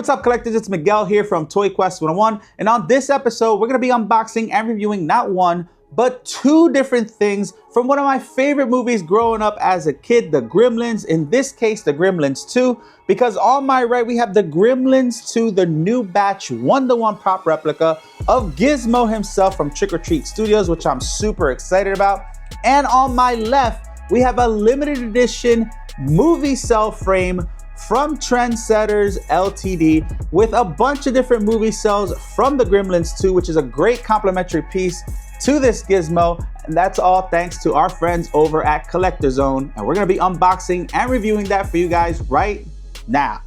Hey, what's up, collectors? It's Miguel here from Toy Quest 101, and on this episode, we're going to be unboxing and reviewing not one, but two different things from one of my favorite movies growing up as a kid, the Gremlins. In this case, the Gremlins 2, because on my right, we have the Gremlins 2, the new batch 1-to-1 prop replica of Gizmo himself from Trick or Treat Studios, which I'm super excited about. And on my left, we have a limited edition movie cell frame from TrendSetters Ltd with a bunch of different movie cells from the Gremlins 2, which is a great complimentary piece to this Gizmo. And that's all thanks to our friends over at Collector Zone. And we're going to be unboxing and reviewing that for you guys right now.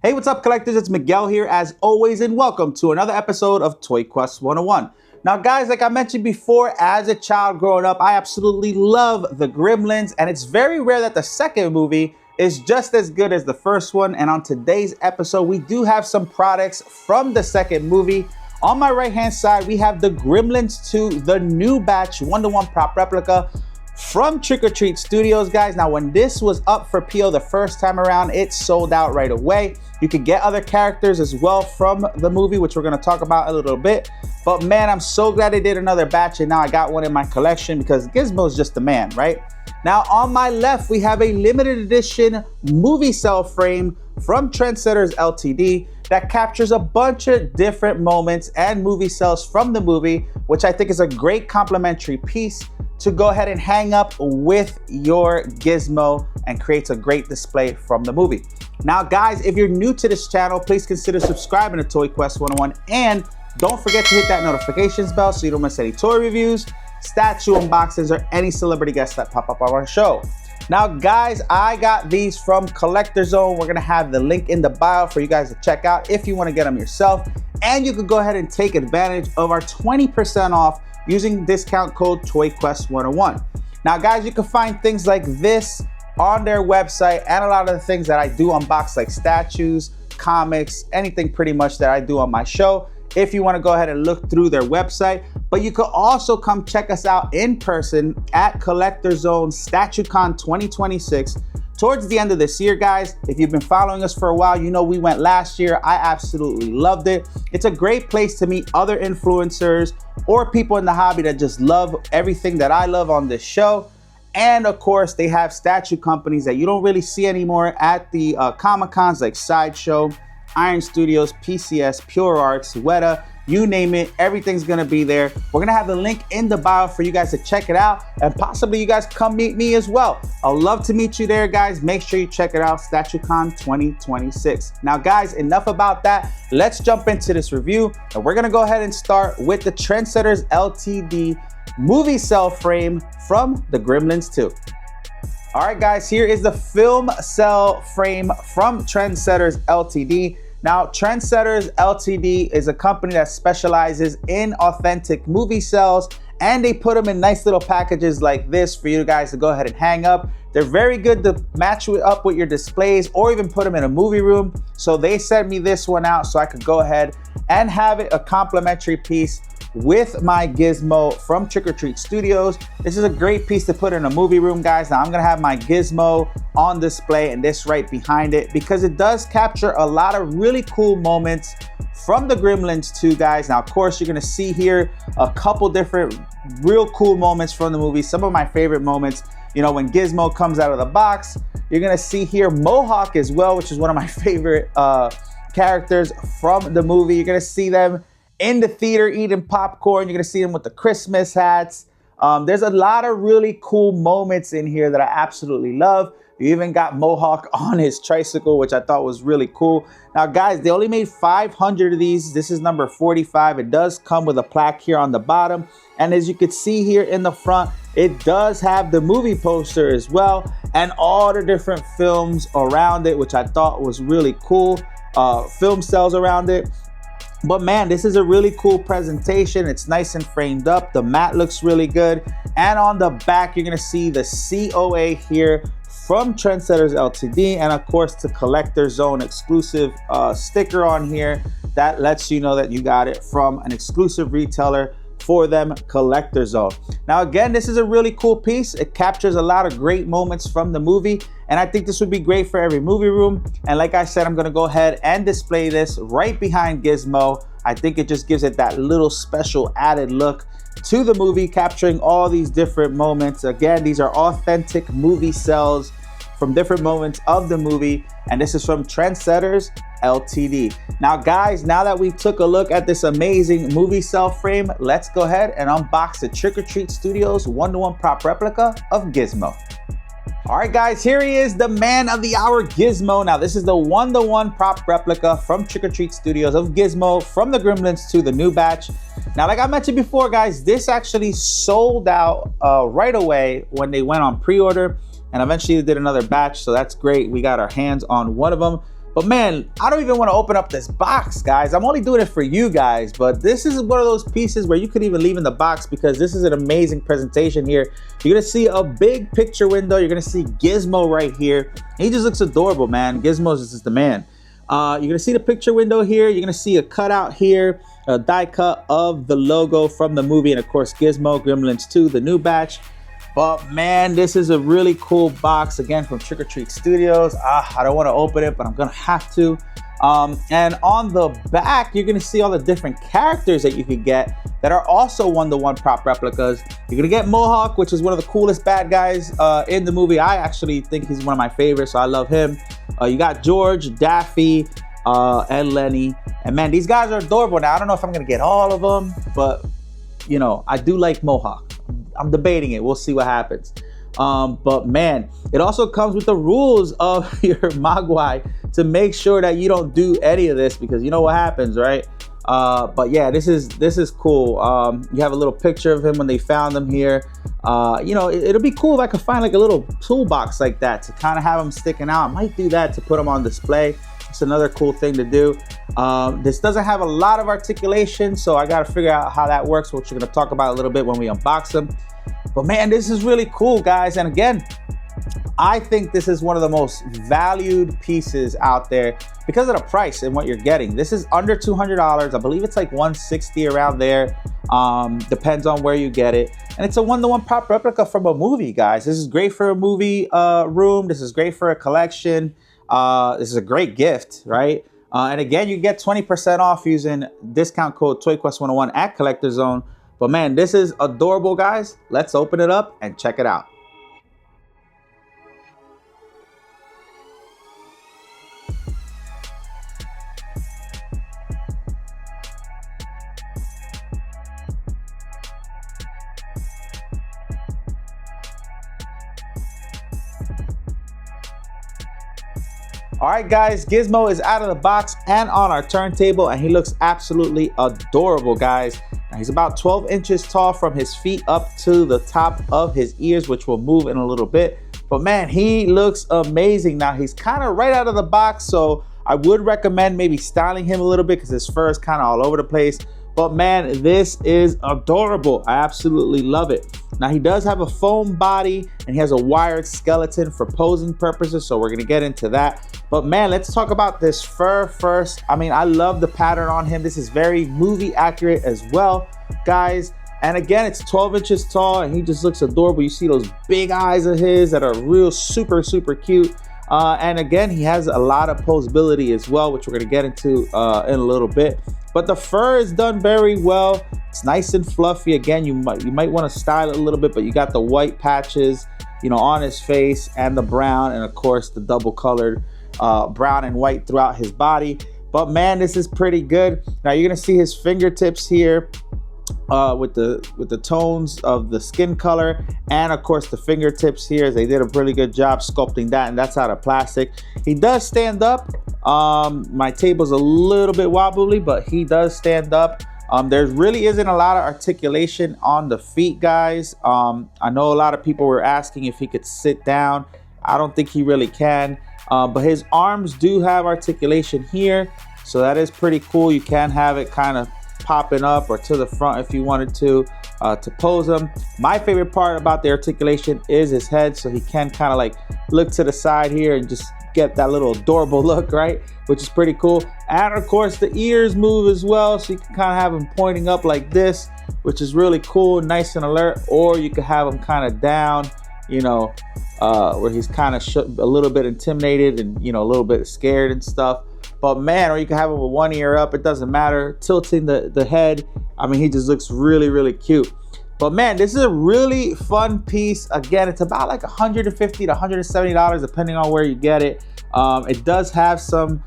Hey, what's up, collectors? It's Miguel here as always, and welcome to another episode of Toy Quest 101. Now, guys, like I mentioned before, as a child growing up, I absolutely love the Gremlins, and it's very rare that the second movie is just as good as the first one. And on today's episode, we do have some products from the second movie. On my right-hand side, we have the Gremlins 2, the new batch 1-to-1 prop replica from Trick or Treat Studios, guys. Now, when this was up for PO the first time around, it sold out right away. You could get other characters as well from the movie, which we're going to talk about a little bit. But man, I'm so glad they did another batch, and now I got one in my collection because Gizmo's just the man, right? Now, on my left, we have a limited edition movie cell frame from TrendSetters Ltd that captures a bunch of different moments and movie cells from the movie, which I think is a great complimentary piece to go ahead and hang up with your Gizmo and creates a great display from the movie. Now, guys, if you're new to this channel, please consider subscribing to Toy Quest 101, and don't forget to hit that notifications bell so you don't miss any toy reviews, statue unboxings, or any celebrity guests that pop up on our show. Now, guys, I got these from Collector Zone. We're gonna have the link in the bio for you guys to check out if you wanna get them yourself, and you can go ahead and take advantage of our 20% off using discount code ToyQuest101. Now, guys, you can find things like this on their website and a lot of the things that I do unbox, like statues, comics, anything pretty much that I do on my show, if you want to go ahead and look through their website. But you could also come check us out in person at Collector Zone StatueCon 2026 towards the end of this year, guys. If you've been following us for a while, you know we went last year. I absolutely loved it. It's a great place to meet other influencers or people in the hobby that just love everything that I love on this show. And of course, they have statue companies that you don't really see anymore at the Comic-Cons, like Sideshow, Iron Studios, PCS, Pure Arts, Weta, you name it, everything's gonna be there. We're gonna have the link in the bio for you guys to check it out, and possibly you guys come meet me as well. I'd love to meet you there, guys. Make sure you check it out, StatueCon 2026. Now, guys, enough about that. Let's jump into this review, and we're gonna go ahead and start with the TrendSetters Ltd movie cell frame from the Gremlins 2. All right, guys, here is the film cell frame from TrendSetters Ltd. Now, TrendSetters Ltd is a company that specializes in authentic movie cells, and they put them in nice little packages like this for you guys to go ahead and hang up. They're very good to match it up with your displays or even put them in a movie room. So they sent me this one out so I could go ahead and have it a complimentary piece with my Gizmo from Trick or Treat Studios. This is a great piece to put in a movie room, guys. Now, I'm gonna have my Gizmo on display and this right behind it because it does capture a lot of really cool moments from the Gremlins 2, guys. Now, of course, you're gonna see here a couple different real cool moments from the movie. Some of my favorite moments, you know, when Gizmo comes out of the box. You're gonna see here Mohawk as well, which is one of my favorite characters from the movie. You're gonna see them in the theater eating popcorn. You're gonna see them with the Christmas hats. There's a lot of really cool moments in here that I absolutely love. You even got Mohawk on his tricycle, which I thought was really cool. Now, guys, they only made 500 of these. This is number 45. It does come with a plaque here on the bottom. And as you can see here in the front, it does have the movie poster as well and all the different films around it, which I thought was really cool. Film cells around it. But man, this is a really cool presentation. It's nice and framed up. The mat looks really good. And on the back, you're gonna see the COA here from TrendSetters Ltd. And of course, the Collector Zone exclusive sticker on here that lets you know that you got it from an exclusive retailer for them, Collector Zone. Now again, this is a really cool piece. It captures a lot of great moments from the movie, and I think this would be great for every movie room. And like I said, I'm gonna go ahead and display this right behind Gizmo. I think it just gives it that little special added look to the movie, capturing all these different moments. Again, these are authentic movie cells from different moments of the movie, and this is from TrendSetters Ltd. Now guys, now that we took a look at this amazing movie cell frame, let's go ahead and unbox the Trick or Treat Studios 1-to-1 prop replica of Gizmo. All right guys, here he is, the man of the hour, Gizmo. Now this is the 1-to-1 prop replica from Trick or Treat Studios of Gizmo, from the Gremlins to the new batch. Now like I mentioned before guys, this actually sold out right away when they went on pre-order, and eventually they did another batch, so that's great. We got our hands on one of them. But man, I don't even want to open up this box, guys. I'm only doing it for you guys, but this is one of those pieces where you could even leave in the box, because this is an amazing presentation here. You're gonna see a big picture window. You're gonna see Gizmo right here. He just looks adorable, man. Gizmo is just the man. You're gonna see the picture window here. You're gonna see a cutout here, a die cut of the logo from the movie, and of course Gizmo, Gremlins 2, the new batch. But man, this is a really cool box, again, from Trick or Treat Studios. I don't want to open it, but I'm gonna have to. And on the back, you're gonna see all the different characters that you could get that are also 1-to-1 prop replicas. You're gonna get Mohawk, which is one of the coolest bad guys in the movie. I actually think he's one of my favorites, so I love him. You got George, Daffy, and Lenny. And man, these guys are adorable. Now, I don't know if I'm gonna get all of them, but you know, I do like Mohawk. I'm debating it. We'll see what happens. But man, it also comes with the rules of your Mogwai to make sure that you don't do any of this, because you know what happens, right? But yeah, this is cool. You have a little picture of him when they found him here. You know, it'll be cool if I could find like a little toolbox like that to kind of have him sticking out. I might do that to put him on display. It's another cool thing to do. This doesn't have a lot of articulation, so I got to figure out how that works, which we're going to talk about a little bit when we unbox them. But man, this is really cool, guys. And again, I think this is one of the most valued pieces out there because of the price and what you're getting. This is under $200. I believe it's like $160 around there. Depends on where you get it. And it's a 1-to-1 prop replica from a movie, guys. This is great for a movie room. This is great for a collection. This is a great gift, right? And again, you get 20% off using discount code ToyQuest101 at Collector Zone. But man, this is adorable, guys. Let's open it up and check it out. All right, guys, Gizmo is out of the box and on our turntable, and he looks absolutely adorable, guys. Now, he's about 12 inches tall from his feet up to the top of his ears, which will move in a little bit. But man, he looks amazing. Now, he's kind of right out of the box, so I would recommend maybe styling him a little bit because his fur is kind of all over the place. But man, this is adorable. I absolutely love it. Now, he does have a foam body and he has a wired skeleton for posing purposes, so we're gonna get into that. But man, let's talk about this fur first. I mean, I love the pattern on him. This is very movie accurate as well, guys. And again, it's 12 inches tall and he just looks adorable. You see those big eyes of his that are real super cute. And again, he has a lot of posability as well, which we're gonna get into in a little bit. But the fur is done very well. It's nice and fluffy. Again, you might want to style it a little bit, but you got the white patches, you know, on his face, and the brown, and of course the double colored brown and white throughout his body. But man, this is pretty good. Now you're gonna see his fingertips here with the tones of the skin color, and of course the fingertips here. They did a really good job sculpting that, and that's out of plastic. He does stand up. My table's a little bit wobbly, but he does stand up. There really isn't a lot of articulation on the feet, guys. I know a lot of people were asking if he could sit down. I don't think he really can, but his arms do have articulation here. So that is pretty cool. You can have it kind of popping up or to the front if you wanted to pose him. My favorite part about the articulation is his head, so he can kind of like look to the side here and just get that little adorable look, right? Which is pretty cool. And of course the ears move as well, so you can kind of have him pointing up like this, which is really cool, nice and alert. Or you could have him kind of down, you know, where he's kind of a little bit intimidated and, you know, a little bit scared and stuff. But man, or you can have him with one ear up, it doesn't matter, tilting the head. I mean, he just looks really, really cute. But man, this is a really fun piece. Again, it's about like $150 to $170 depending on where you get it. It does have some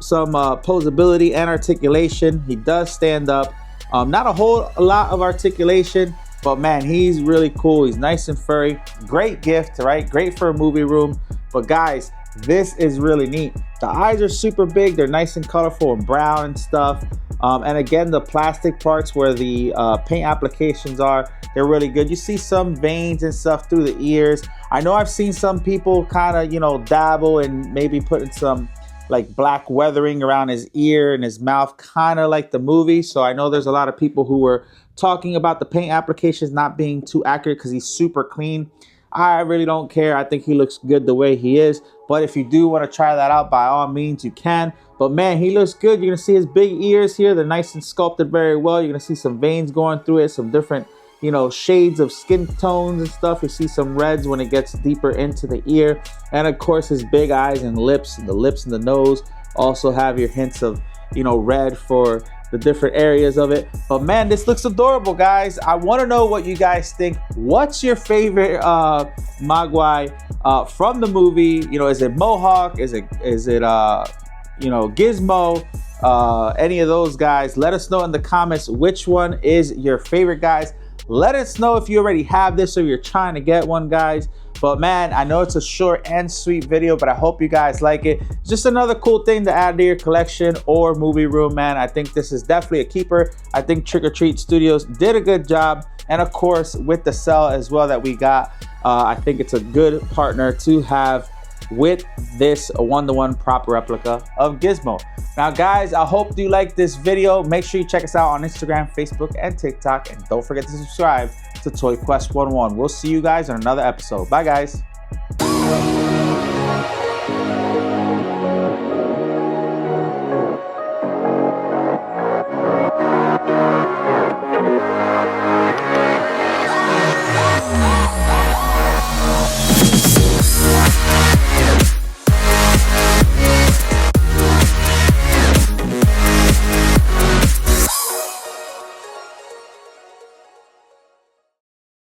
posability and articulation. He does stand up. Not a whole lot of articulation, but man, he's really cool. He's nice and furry. Great gift, right? Great for a movie room. But guys, this is really neat. The eyes are super big. They're nice and colorful and brown and stuff. And again, the plastic parts where the paint applications are, they're really good. You see some veins and stuff through the ears. I know I've seen some people kind of, you know, dabble and maybe putting some like black weathering around his ear and his mouth, kind of like the movie. So I know there's a lot of people who were talking about the paint applications not being too accurate because he's super clean. I really don't care. I think he looks good the way he is. But if you do want to try that out, by all means, you can. But man, he looks good. You're going to see his big ears here. They're nice and sculpted very well. You're going to see some veins going through it, some different, you know, shades of skin tones and stuff. You see some reds when it gets deeper into the ear. And of course, his big eyes and lips, and the nose also have your hints of, you know, red for the different areas of it. But man, this looks adorable, guys. I want to know what you guys think. What's your favorite Mogwai from the movie? You know, is it Mohawk? Is it you know, Gizmo? Any of those guys? Let us know in the comments which one is your favorite, guys. Let us know if you already have this or you're trying to get one, guys. But man, I know it's a short and sweet video, but I hope you guys like it. It's just another cool thing to add to your collection or movie room, man. I think this is definitely a keeper. I think Trick or Treat Studios did a good job. And of course, with the cell as well that we got, I think it's a good partner to have with this one-to-one prop replica of Gizmo. Now guys, I hope you like this video. Make sure you check us out on Instagram, Facebook, and TikTok. And don't forget to subscribe to Toy Quest 101. We'll see you guys on another episode. Bye guys.